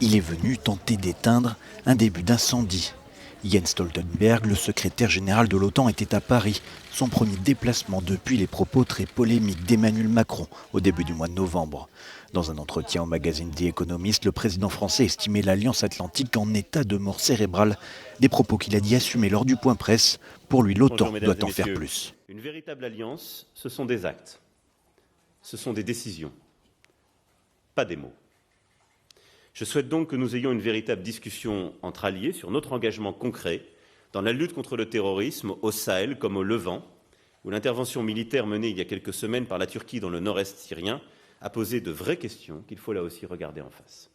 Il est venu tenter d'éteindre un début d'incendie. Jens Stoltenberg, le secrétaire général de l'OTAN, était à Paris, son premier déplacement depuis les propos très polémiques d'Emmanuel Macron au début du mois de novembre. Dans un entretien au magazine The Economist, le président français estimait l'Alliance Atlantique en état de mort cérébrale, des propos qu'il a dit assumer lors du point presse. Pour lui, l'OTAN doit en faire plus. Une véritable alliance, ce sont des actes, ce sont des décisions, pas des mots. Je souhaite donc que nous ayons une véritable discussion entre alliés sur notre engagement concret dans la lutte contre le terrorisme au Sahel comme au Levant, où l'intervention militaire menée il y a quelques semaines par la Turquie dans le nord-est syrien a posé de vraies questions qu'il faut là aussi regarder en face.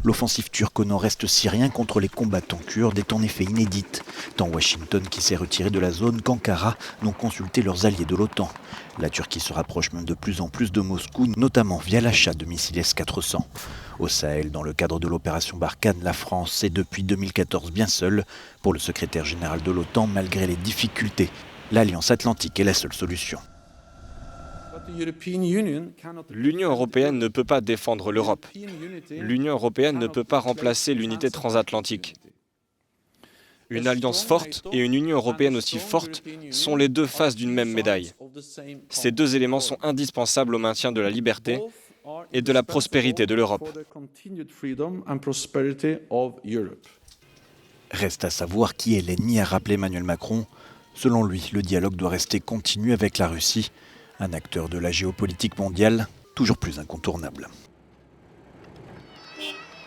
L'offensive turque au nord-est syrien contre les combattants kurdes est en effet inédite, tant Washington qui s'est retiré de la zone qu'Ankara n'ont consulté leurs alliés de l'OTAN. La Turquie se rapproche même de plus en plus de Moscou, notamment via l'achat de missiles S-400. Au Sahel, dans le cadre de l'opération Barkhane, la France est depuis 2014 bien seule. Pour le secrétaire général de l'OTAN, malgré les difficultés, l'Alliance Atlantique est la seule solution. L'Union européenne ne peut pas défendre l'Europe. L'Union européenne ne peut pas remplacer l'unité transatlantique. Une alliance forte et une Union européenne aussi forte sont les deux faces d'une même médaille. Ces deux éléments sont indispensables au maintien de la liberté et de la prospérité de l'Europe. Reste à savoir qui est l'ennemi, a rappelé Emmanuel Macron. Selon lui, le dialogue doit rester continu avec la Russie, un acteur de la géopolitique mondiale toujours plus incontournable.